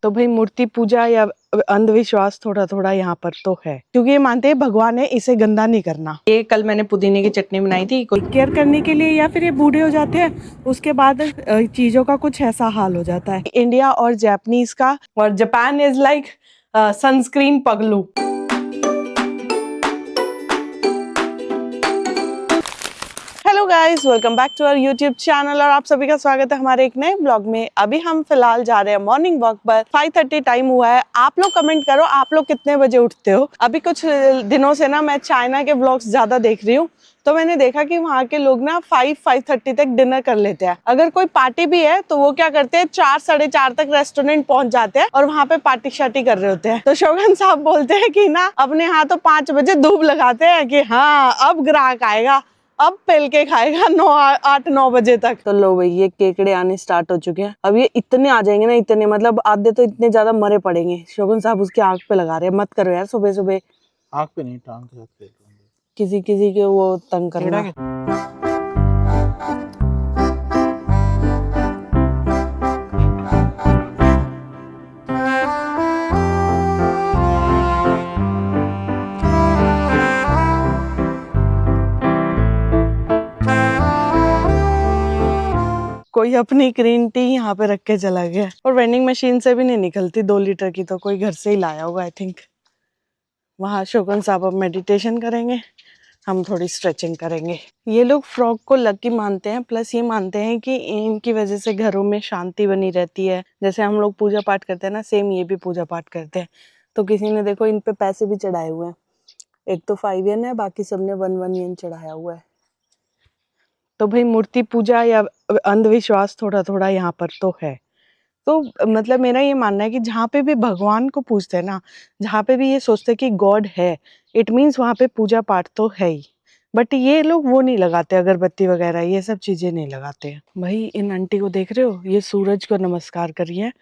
तो भाई मूर्ति पूजा या अंधविश्वास थोड़ा थोड़ा यहाँ पर तो है, क्योंकि ये मानते हैं भगवान है, इसे गंदा नहीं करना। ये कल मैंने पुदीने की चटनी बनाई थी कोई केयर करने के लिए, या फिर ये बूढ़े हो जाते हैं उसके बाद चीजों का कुछ ऐसा हाल हो जाता है। इंडिया और जापानीज का, और जापान इज लाइक सनस्क्रीन पगलू। Hello guys, welcome back to our YouTube channel और आप सभी का स्वागत है हमारे एक नए ब्लॉग में। अभी हम फिलहाल जा रहे हैं मॉर्निंग वॉक पर। 5:30 टाइम हुआ है। आप लोग कमेंट करो आप लोग कितने बजे उठते हो। अभी कुछ दिनों से ना मैं चाइना के ब्लॉग्स ज्यादा देख रही हूँ, तो मैंने देखा कि वहाँ के लोग ना 5-5:30 तक डिनर कर लेते हैं। अगर कोई पार्टी भी है तो वो क्या करते हैं, 4-4:30 तक रेस्टोरेंट पहुंच जाते हैं और वहाँ पे पार्टी शार्टी कर रहे होते हैं। तो शोगन साहब बोलते हैं कि ना अपने यहाँ तो 5 बजे धूप लगाते हैं कि हाँ अब ग्राहक आएगा, अब पेल के खाएगा 8-9 बजे तक। तो लो भाई, ये केकड़े आने स्टार्ट हो चुके हैं। अब ये इतने आ जाएंगे ना, इतने मतलब आधे तो इतने ज्यादा मरे पड़ेंगे। शोगन साहब उसकी आंख पे लगा रहे हैं। मत करो यार सुबह सुबह। आंख पे नहीं, टांग के साथ किसी किसी के वो तंग करना। कोई अपनी ग्रीन टी यहाँ पे रख के चला गया, और वेंडिंग मशीन से भी नहीं निकलती 2 लीटर की, तो कोई घर से ही लाया होगा आई थिंक। वहाँ शोगन साहब अब मेडिटेशन करेंगे, हम थोड़ी स्ट्रेचिंग करेंगे। ये लोग फ्रॉग को लकी मानते हैं, प्लस ये मानते हैं कि इनकी वजह से घरों में शांति बनी रहती है। जैसे हम लोग पूजा पाठ करते हैं ना, सेम ये भी पूजा पाठ करते हैं। तो किसी ने देखो इन पे पैसे भी चढ़ाए हुए हैं। एक तो 5 येन है, बाकी सबने 1 येन चढ़ाया हुआ है। तो भाई मूर्ति पूजा या अंधविश्वास थोड़ा थोड़ा यहाँ पर तो है। तो मतलब मेरा ये मानना है कि जहाँ पे भी भगवान को पूजते हैं ना, जहाँ पे भी ये सोचते हैं कि गॉड है, इट मीन्स वहाँ पे पूजा पाठ तो है ही। बट ये लोग वो नहीं लगाते, अगरबत्ती वगैरह ये सब चीजें नहीं लगाते हैं। भाई इन आंटी को देख रहे हो, ये सूरज को नमस्कार कर रही है।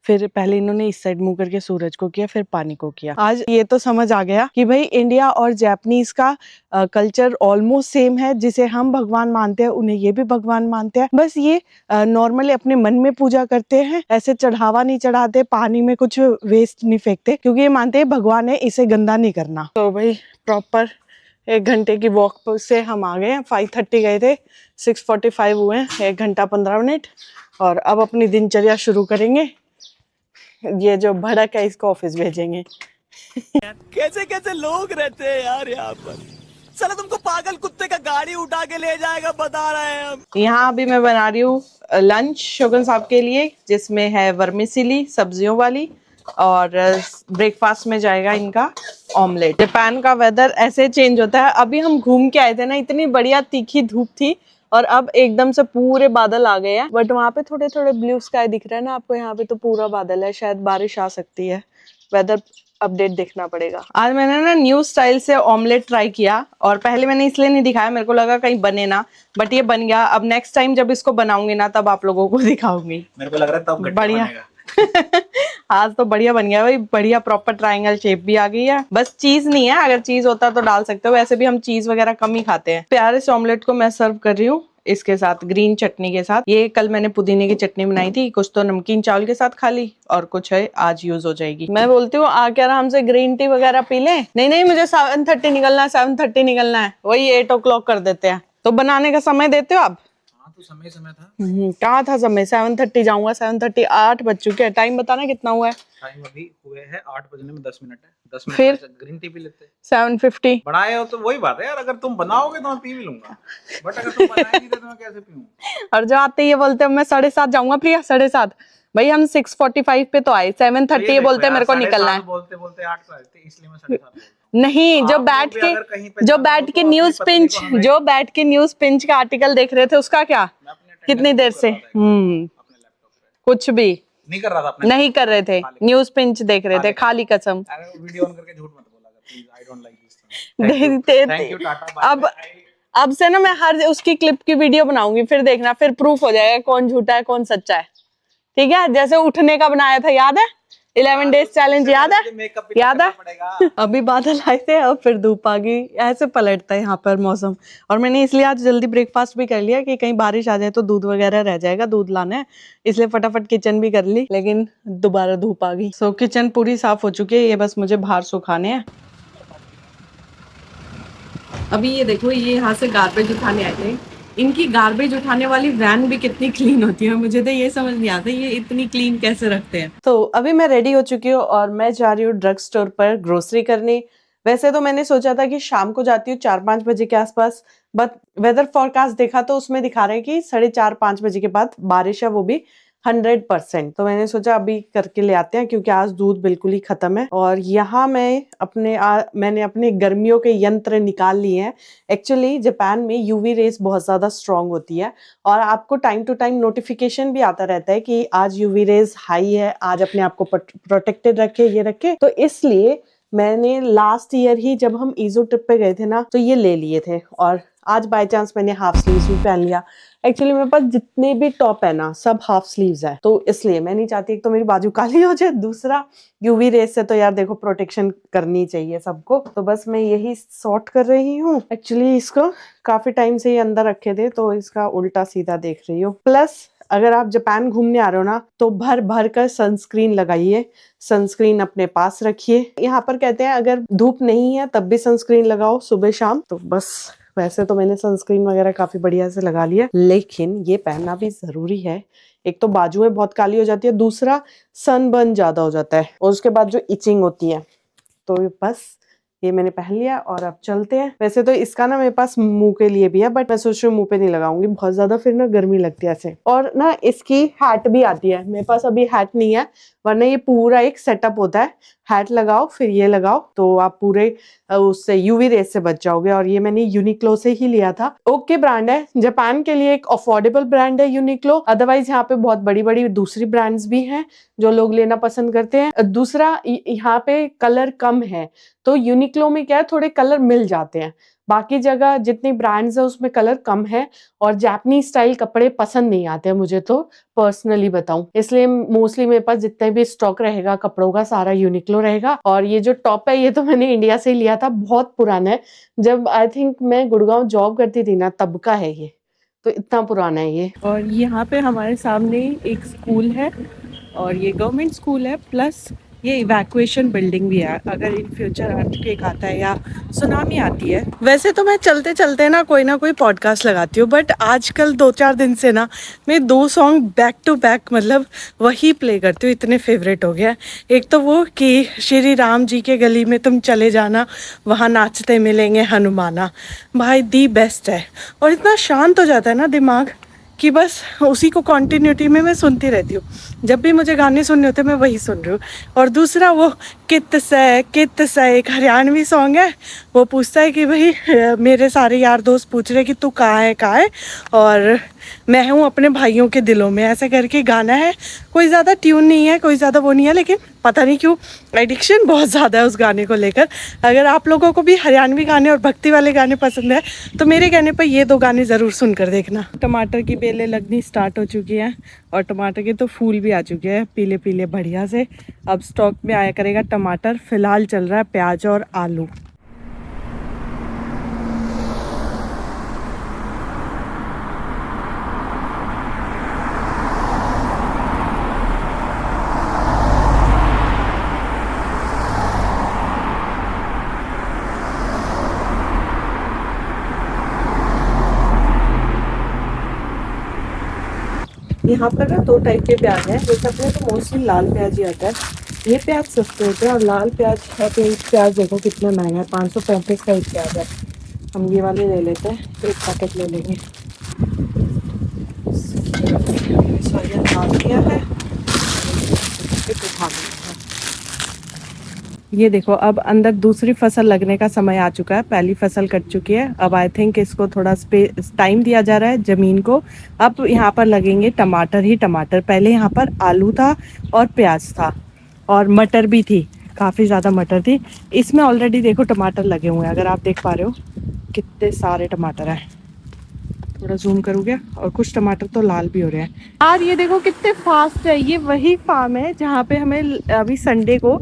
फिर पहले इन्होंने इस साइड मुंह करके सूरज को किया, फिर पानी को किया। आज ये तो समझ आ गया कि भाई इंडिया और जापानीज का कल्चर ऑलमोस्ट सेम है। जिसे हम भगवान मानते हैं उन्हें ये भी भगवान मानते हैं। बस ये नॉर्मली अपने मन में पूजा करते हैं, ऐसे चढ़ावा नहीं चढ़ाते, पानी में कुछ वेस्ट नहीं फेंकते, क्योंकि ये मानते हैं भगवान है, इसे गंदा नहीं करना। तो भाई प्रॉपर 1 घंटे की वॉक से हम आ गए हैं। 5:30 गए थे, 6:45 हुए हैं, 1 घंटा 15 मिनट। और अब अपनी दिनचर्या शुरू करेंगे। ये जो भड़क है इसको ऑफिस भेजेंगे। कैसे कैसे लोग रहते हैं यार यहाँ पर। चलो तुमको पागल कुत्ते का गाड़ी उठा के ले जाएगा, बता रहे हैं हम। यहाँ अभी मैं बना रही हूँ लंच शोगन साहब के लिए, जिसमें है वर्मिसेली सब्जियों वाली, और ब्रेकफास्ट में जाएगा इनका ऑमलेट। जापान का वेदर ऐसे चेंज होता है। अभी हम घूम के आए थे ना, इतनी बढ़िया तीखी धूप थी, और अब एकदम से पूरे बादल आ गए हैं। बट वहाँ पे थोड़े थोड़े ब्लू स्काई दिख रहा है ना आपको, यहाँ पे तो पूरा बादल है, शायद बारिश आ सकती है। वेदर अपडेट देखना पड़ेगा। आज मैंने ना न्यू स्टाइल से ऑमलेट ट्राई किया, और पहले मैंने इसलिए नहीं दिखाया, मेरे को लगा कहीं बने ना, बट ये बन गया। अब नेक्स्ट टाइम जब इसको बनाऊंगी ना, तब आप लोगों को दिखाऊंगी। मेरे को लग रहा है तब बढ़िया आज तो बढ़िया बन गया भाई, बढ़िया प्रॉपर ट्रायंगल शेप भी आ गई है। बस चीज नहीं है, अगर चीज होता तो डाल सकते हो, वैसे भी हम चीज वगैरह कम ही खाते हैं। प्यारे से ऑमलेट को मैं सर्व कर रही हूँ इसके साथ, ग्रीन चटनी के साथ। ये कल मैंने पुदीने की चटनी बनाई थी, कुछ तो नमकीन चावल के साथ खा ली, और कुछ है आज यूज हो जाएगी। मैं बोलती हूँ आके आराम से ग्रीन टी वगैरह पी ले। नहीं मुझे 7:30 निकलना है, 7:30 निकलना है, वही 8 o'clock कर देते हैं। तो बनाने का समय देते हो आप? तो समय था। कहाँ था समय? 7:30 जाऊंगा, 7:30 8 बज चुके हैं। टाइम बताना कितना हुआ है? टाइम अभी हुए हैं 8 बजने में 10 मिनट है। 10 मिनट फिर ग्रीन टी पी लेते हैं। 7:50 बनाए हो तो वही बात है यार, अगर तुम बनाओगे तो मैं पी भी लूंगा, बट अगर तुम बनाएगी तो मैं कैसे पीऊं? और जो आते ये बोलते हैं मैं 7:30 जाऊंगा प्रिया, 7:30। भाई हम 6:45 पे तो आए, 7:30 ये बोलते हैं मेरे को निकलना है। बोलते 8 तो आए थे, इसलिए मैं 7:30 नहीं, जो बैठ के न्यूज पिंच का आर्टिकल देख रहे थे, उसका क्या? कितनी देर से कुछ भी नहीं कर रहा था, नहीं कर रहे थे, न्यूज पिंच देख रहे थे, खाली कसम। वीडियो ऑन करके झूठ मत बोला please, I don't like this. Thank you, Tata. अब से ना मैं हर उसकी क्लिप की वीडियो बनाऊंगी, फिर देखना, फिर प्रूफ हो जाएगा कौन झूठा है कौन सच्चा है। ठीक है, जैसे उठने का बनाया था, याद है? 11 डेज चैलेंज याद है? मेकअप भी याद करना है? पड़ेगा। अभी बादल आए थे और फिर धूप आ गई, ऐसे पलटता है यहाँ पर मौसम। और मैंने इसलिए आज जल्दी ब्रेकफास्ट भी कर लिया कि कहीं बारिश आ जाए तो दूध वगैरह रह जाएगा, दूध लाना है, इसलिए फटाफट किचन भी कर ली, लेकिन दोबारा धूप आ गई। सो किचन पूरी साफ हो चुकी है, ये बस मुझे बाहर सुखाने हैं। अभी ये देखो, ये यहाँ से गार्बेज उठाने आए थे। इनकी गार्बेज उठाने वाली वैन भी कितनी क्लीन होती है, मुझे तो ये समझ नहीं आता ये इतनी क्लीन कैसे रखते हैं। तो अभी मैं रेडी हो चुकी हूँ और मैं जा रही हूँ ड्रग स्टोर पर ग्रोसरी करने। वैसे तो मैंने सोचा था कि शाम को जाती हूँ 4-5 बजे के आसपास, बट वेदर फोरकास्ट देखा तो उसमें दिखा रहे हैं कि 4:30-5 बजे के बाद बारिश है, वो भी 100%। तो मैंने सोचा अभी करके ले आते हैं, क्योंकि आज दूध बिल्कुल ही खत्म है। और यहाँ मैंने अपने गर्मियों के यंत्र निकाल लिए हैं। एक्चुअली जापान में यूवी रेस बहुत ज्यादा स्ट्रांग होती है और आपको टाइम टू टाइम नोटिफिकेशन भी आता रहता है कि आज यूवी रेस हाई है, आज अपने आप को प्रोटेक्टेड रखे, ये रखे। तो इसलिए मैंने लास्ट ईयर ही जब हम ईजो ट्रिप पे गए थे ना, तो ये ले लिए थे और आज बाय चांस मैंने हाफ स्लीव्स भी पहन लिया। एक्चुअली मेरे पास जितने भी टॉप है ना, सब हाफ स्लीव्स है, तो इसलिए मैं नहीं चाहती एक तो मेरी बाजू काली हो जाए, दूसरा यूवी रेस से तो यार देखो प्रोटेक्शन करनी चाहिए सबको। तो बस मैं यही सॉर्ट कर रही हूँ। एक्चुअली इसको काफी टाइम से ही अंदर रखे थे, तो इसका उल्टा सीधा देख रही हूँ। प्लस अगर आप जापान घूमने आ रहे हो ना, तो भर भर कर सनस्क्रीन लगाइए, सनस्क्रीन अपने पास रखिए। यहाँ पर कहते हैं अगर धूप नहीं है तब भी सनस्क्रीन लगाओ सुबह शाम। तो बस वैसे तो मैंने सनस्क्रीन वगैरह काफी बढ़िया से लगा लिया, लेकिन ये पहनना भी जरूरी है। एक तो बाजुएं बहुत काली हो जाती है, दूसरा सनबर्न ज्यादा हो जाता है और उसके बाद जो इचिंग होती है। तो बस ये मैंने पहन लिया और अब चलते हैं। वैसे तो इसका ना मेरे पास मुंह के लिए भी है, बट मैं सोच रही हूँ मुंह पे नहीं लगाऊंगी, बहुत ज्यादा फिर ना गर्मी लगती है ऐसे। और ना इसकी हैट भी आती है, मेरे पास अभी हैट नहीं है, वरना ये पूरा एक सेटअप होता है। हैट लगाओ फिर ये लगाओ, तो आप पूरे उससे यूवी रेस से बच जाओगे। और ये मैंने यूनिक्लो से ही लिया था। ओके ब्रांड है, जापान के लिए एक अफोर्डेबल ब्रांड है यूनिक्लो। अदरवाइज यहाँ पे बहुत बड़ी बड़ी दूसरी ब्रांड्स भी हैं जो लोग लेना पसंद करते हैं। दूसरा यहाँ पे कलर कम है, तो यूनिक्लो में क्या है थोड़े कलर मिल जाते हैं। बाकी जगह जितनी ब्रांड्स है उसमें कलर कम है और जापानी स्टाइल कपड़े पसंद नहीं आते हैं मुझे, तो पर्सनली बताऊं, इसलिए मोस्टली मेरे पास जितने भी स्टॉक रहेगा कपड़ों का सारा यूनिक्लो रहेगा। और ये जो टॉप है ये तो मैंने इंडिया से ही लिया था, बहुत पुराना है, जब आई थिंक मैं गुड़गांव जॉब करती थी ना तब का है ये, तो इतना पुराना है ये। और यहाँ पे हमारे सामने एक स्कूल है और ये गवर्नमेंट स्कूल है, प्लस ये इवैक्यूएशन बिल्डिंग भी है अगर इन फ्यूचर अर्थक्वेक आता है या सुनामी आती है। वैसे तो मैं चलते चलते ना कोई पॉडकास्ट लगाती हूँ, बट आजकल 2-4 दिन से ना मैं 2 सॉन्ग बैक टू बैक मतलब वही प्ले करती हूँ, इतने फेवरेट हो गया। एक तो वो कि श्री राम जी के गली में तुम चले जाना, वहाँ नाचते मिलेंगे हनुमाना, भाई दी बेस्ट है। और इतना शांत हो जाता है ना दिमाग कि बस उसी को कंटिन्यूटी में मैं सुनती रहती हूँ। जब भी मुझे गाने सुनने होते मैं वही सुन रही हूँ। और दूसरा वो कित से एक हरियाणवी सॉन्ग है, वो पूछता है कि भाई मेरे सारे यार दोस्त पूछ रहे कि तू कहाँ है और मैं हूँ अपने भाइयों के दिलों में, ऐसे करके गाना है। कोई ज़्यादा ट्यून नहीं है, कोई ज़्यादा वो नहीं है, लेकिन पता नहीं क्यों एडिक्शन बहुत ज़्यादा है उस गाने को लेकर। अगर आप लोगों को भी हरियाणवी गाने और भक्ति वाले गाने पसंद है तो मेरे कहने पर ये 2 गाने ज़रूर सुनकर देखना। टमाटर की बेलें लगनी स्टार्ट हो चुकी हैं और टमाटर के तो फूल भी आ चुके हैं पीले पीले बढ़िया से। अब स्टॉक में आया करेगा टमाटर, फिलहाल चल रहा है प्याज और आलू। यहाँ पर ना 2 टाइप के प्याज हैं, जैसे अपने तो मोस्टली लाल प्याज ही आता है, ये प्याज सस्ते होते हैं। और लाल प्याज है तो एक प्याज देखो कितना महंगा है, 535 का एक प्याज है। हम ये वाले ले लेते हैं, तो एक पैकेट ले लेंगे। ये देखो अब अंदर दूसरी फसल लगने का समय आ चुका है, पहली फसल कट चुकी है। अब आई थिंक इसको थोड़ा टाइम दिया जा रहा है जमीन को। अब यहाँ पर लगेंगे टमाटर ही टमाटर। पहले यहाँ पर आलू था और प्याज था और मटर भी थी, काफ़ी ज़्यादा मटर थी। इसमें ऑलरेडी देखो टमाटर लगे हुए हैं, अगर आप देख पा रहे हो कितने सारे टमाटर हैं। थोड़ा जूम करूँगा। और कुछ टमाटर तो लाल भी हो रहे हैं। यार ये देखो कितने फास्ट है। ये वही फार्म है जहाँ पे हमें अभी संडे को,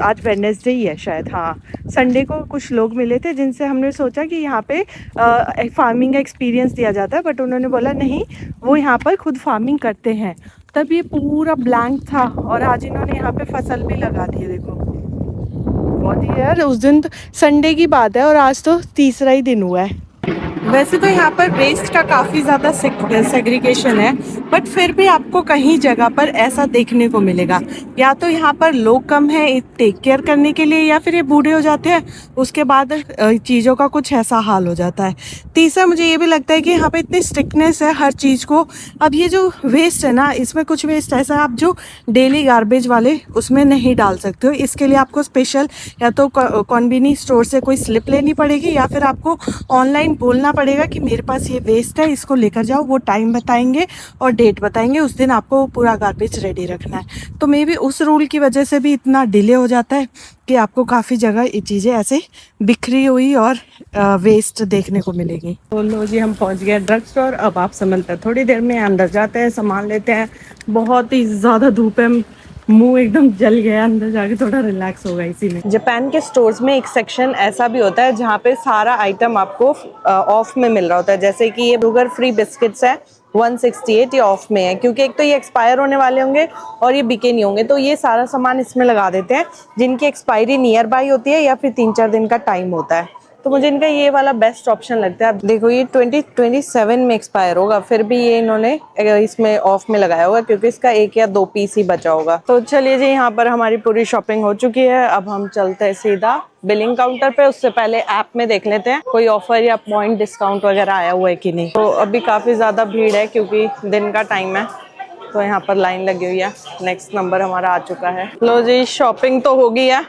आज वेडनेसडे ही है शायद, हाँ संडे को कुछ लोग मिले थे जिनसे हमने सोचा कि यहाँ पे फार्मिंग का एक्सपीरियंस दिया जाता है, बट उन्होंने बोला नहीं, वो यहाँ पर खुद फार्मिंग करते हैं। तब ये पूरा ब्लैंक था और आज इन्होंने यहाँ पे फसल भी लगा दी है। देखो बहुत ही यार, उस दिन तो संडे की बात है और आज तो तीसरा ही दिन हुआ है। वैसे तो यहाँ पर वेस्ट का काफ़ी ज़्यादा सेग्रीगेशन है, बट फिर भी आपको कहीं जगह पर ऐसा देखने को मिलेगा। या तो यहाँ पर लोग कम हैं टेक केयर करने के लिए, या फिर ये बूढ़े हो जाते हैं, उसके बाद चीज़ों का कुछ ऐसा हाल हो जाता है। तीसरा मुझे ये भी लगता है कि यहाँ पे इतनी स्ट्रिक्टनेस है हर चीज़ को। अब ये जो वेस्ट है ना, इसमें कुछ वेस्ट ऐसा है आप जो डेली गार्बेज वाले उसमें नहीं डाल सकते हो। इसके लिए आपको स्पेशल या तो कॉन्वीनियंस स्टोर से कोई स्लिप लेनी पड़ेगी, या फिर आपको ऑनलाइन बोलना पड़ेगा कि मेरे पास ये वेस्ट है, इसको लेकर जाओ। वो टाइम बताएंगे और डेट बताएंगे, उस दिन आपको पूरा गार्बेज रेडी रखना है। तो मे बी उस रूल की वजह से भी इतना डिले हो जाता है कि आपको काफ़ी जगह ये चीज़ें ऐसे बिखरी हुई और वेस्ट देखने को मिलेगी। तो लो जी, हम पहुंच गए ड्रग स्टोर। अब आप समझते हैं थोड़ी देर में अंदर जाते हैं, सामान लेते हैं। बहुत ही ज़्यादा धूप है, मुंह एकदम जल गया, अंदर जाके थोड़ा रिलैक्स होगा इसी में। जापान के स्टोर्स में एक सेक्शन ऐसा भी होता है जहाँ पे सारा आइटम आपको ऑफ में मिल रहा होता है। जैसे कि ये शुगर फ्री बिस्किट्स है 168, ये ऑफ में है क्योंकि एक तो ये एक्सपायर होने वाले होंगे और ये बिके नहीं होंगे, तो ये सारा सामान इसमें लगा देते हैं जिनकी एक्सपायरी नियर बाई होती है या फिर 3-4 दिन का टाइम होता है। तो मुझे इनका ये वाला बेस्ट ऑप्शन लगता है। अब देखो ये 2027 में एक्सपायर होगा, फिर भी ये इन्होंने इसमें ऑफ में लगाया होगा क्योंकि इसका 1 या 2 पीस ही बचा होगा। तो चलिए जी, यहाँ पर हमारी पूरी शॉपिंग हो चुकी है। अब हम चलते हैं सीधा बिलिंग काउंटर पे। उससे पहले ऐप में देख लेते हैं कोई ऑफर या पॉइंट डिस्काउंट वगैरह आया हुआ है कि नहीं। तो अभी काफी ज्यादा भीड़ है क्योंकि दिन का टाइम है, तो यहाँ पर लाइन लगी हुई है। नेक्स्ट नंबर हमारा आ चुका है। लो जी, शॉपिंग तो हो गई है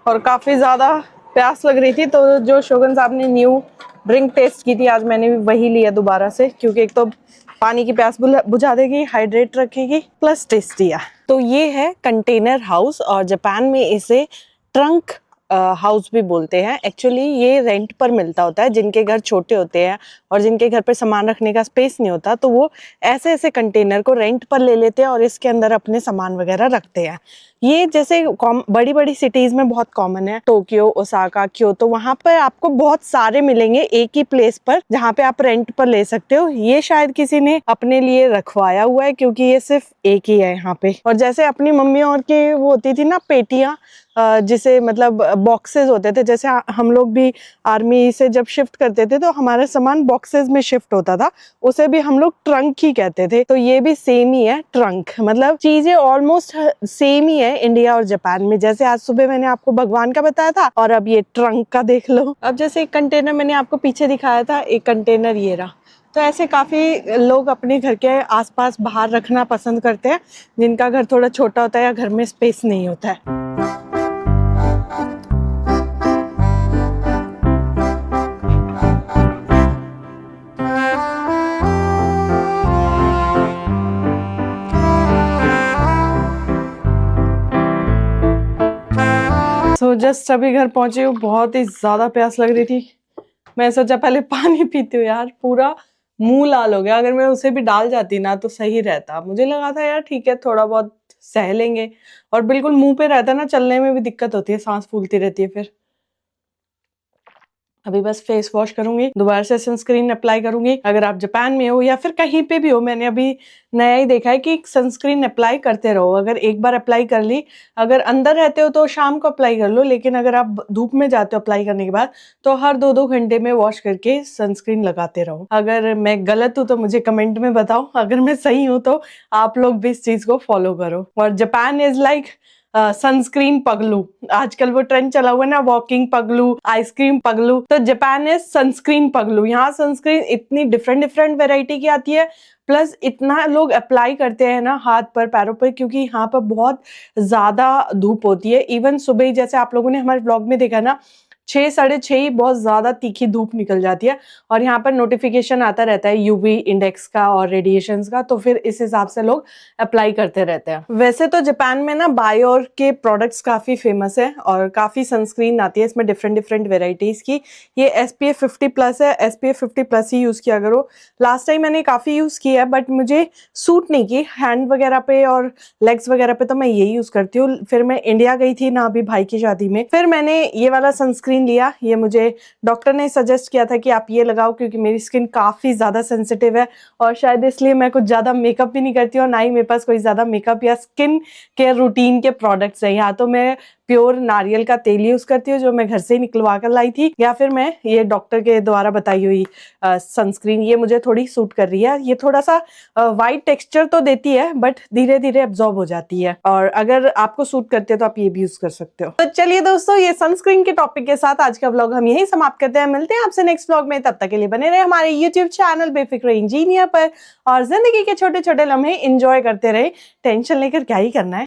और काफी ज्यादा प्यास लग रही थी, तो जो शोगन साहब ने न्यू ड्रिंक टेस्ट की थी, आज मैंने भी वही लिया दोबारा से, क्योंकि एक तो पानी की प्यास बुझा देगी, हाइड्रेट रखेगी, प्लस टेस्टी है। तो ये है कंटेनर हाउस और जापान में इसे ट्रंक हाउस भी बोलते हैं। एक्चुअली ये रेंट पर मिलता होता है। जिनके घर छोटे होते हैं और जिनके घर पे सामान रखने का स्पेस नहीं होता, तो वो ऐसे ऐसे कंटेनर को रेंट पर ले लेते हैं और इसके अंदर अपने सामान वगैरह रखते हैं। ये जैसे बड़ी बड़ी सिटीज में बहुत कॉमन है, टोक्यो, ओसाका, क्योतो, वहां पर आपको बहुत सारे मिलेंगे एक ही प्लेस पर जहाँ पे आप रेंट पर ले सकते हो। ये शायद किसी ने अपने लिए रखवाया हुआ है क्योंकि ये सिर्फ एक ही है यहाँ पे। और जैसे अपनी मम्मी और के वो होती थी ना पेटियां, जिसे मतलब बॉक्सेस होते थे, जैसे हम लोग भी आर्मी से जब शिफ्ट करते थे तो हमारा सामान बॉक्सेस में शिफ्ट होता था, उसे भी हम लोग ट्रंक ही कहते थे। तो ये भी सेम ही है, ट्रंक। मतलब चीजें ऑलमोस्ट सेम ही है इंडिया और जापान में। जैसे आज सुबह मैंने आपको भगवान का बताया था और अब ये ट्रंक का देख लो। अब जैसे एक कंटेनर मैंने आपको पीछे दिखाया था, एक कंटेनर ये रहा। तो ऐसे काफी लोग अपने घर के आसपास बाहर रखना पसंद करते हैं, जिनका घर थोड़ा छोटा होता है या घर में स्पेस नहीं होता है। तो जस्ट अभी घर पहुंची हूँ, बहुत ही ज्यादा प्यास लग रही थी। मैं सोचा पहले पानी पीती हूँ यार, पूरा मुंह लाल हो गया। अगर मैं उसे भी डाल जाती ना तो सही रहता। मुझे लगा था यार ठीक है थोड़ा बहुत सह लेंगे, और बिल्कुल मुंह पे रहता ना, चलने में भी दिक्कत होती है, सांस फूलती रहती है। फिर अभी बस फेस वॉश करूंगी, दोबारा से सनस्क्रीन अप्लाई करूंगी। अगर आप जापान में हो या फिर कहीं पे भी हो, मैंने अभी नया ही देखा है कि सनस्क्रीन अप्लाई करते रहो। अगर एक बार अप्लाई कर ली, अगर अंदर रहते हो तो शाम को अप्लाई कर लो, लेकिन अगर आप धूप में जाते हो अप्लाई करने के बाद, तो हर 2-2 घंटे में वॉश करके सनस्क्रीन लगाते रहो। अगर मैं गलत हूँ तो मुझे कमेंट में बताओ, अगर मैं सही हूँ तो आप लोग भी इस चीज को फॉलो करो। और जापान इज लाइक सनस्क्रीन पगलू। आजकल वो ट्रेंड चला हुआ है ना, वॉकिंग पगलू, आइसक्रीम पगलू। तो जापान इज सनस्क्रीन पगलू। यहाँ सनस्क्रीन इतनी डिफरेंट वैरायटी की आती है, प्लस इतना लोग अप्लाई करते हैं ना हाथ पर, पैरों पर, क्योंकि यहाँ पर बहुत ज्यादा धूप होती है। इवन सुबह ही, जैसे आप लोगों ने हमारे ब्लॉग में देखा ना, 6 साढ़े 6 ही बहुत ज्यादा तीखी धूप निकल जाती है और यहाँ पर नोटिफिकेशन आता रहता है यूवी इंडेक्स का और रेडिएशंस का, तो फिर इस हिसाब से लोग अप्लाई करते रहते हैं। वैसे तो जापान में ना बायोर के प्रोडक्ट्स काफी फेमस है और काफी सनस्क्रीन आती है इसमें डिफरेंट वेराइटीज की। ये SPF 50+ है, SPF 50+ ही यूज किया करो। लास्ट टाइम मैंने काफी यूज की है बट मुझे सूट नहीं की, हैंड वगैरह पे और लेग्स वगैरह पे तो मैं यही यूज करती हूँ। फिर मैं इंडिया गई थी ना अभी भाई की शादी में, फिर मैंने ये वाला सनस्क्रीन लिया। ये मुझे डॉक्टर ने सजेस्ट किया था कि आप ये लगाओ क्योंकि मेरी स्किन काफी ज्यादा सेंसिटिव है और शायद इसलिए मैं कुछ ज्यादा मेकअप भी नहीं करती हूँ और ना ही मेरे पास कोई ज्यादा मेकअप या स्किन केयर रूटीन के प्रोडक्ट्स हैं। या तो मैं प्योर नारियल का तेल यूज करती हूँ जो मैं घर से ही निकलवा कर लाई थी, या फिर मैं ये डॉक्टर के द्वारा बताई हुई सनस्क्रीन, ये मुझे थोड़ी सूट कर रही है। ये थोड़ा सा वाइट टेक्सचर तो देती है बट धीरे धीरे एब्जॉर्ब हो जाती है और अगर आपको सूट करती है तो आप ये भी यूज कर सकते हो। तो चलिए दोस्तों, ये सनस्क्रीन के टॉपिक के साथ आज का व्लॉग हम यही समाप्त करते हैं। मिलते हैं आपसे नेक्स्ट व्लॉग में, तब तक के लिए बने रहे हमारे यूट्यूब चैनल बेफिक्र इंजीनियर पर और जिंदगी के छोटे छोटे लम्हे एंजॉय करते रहे। टेंशन लेकर क्या ही करना है।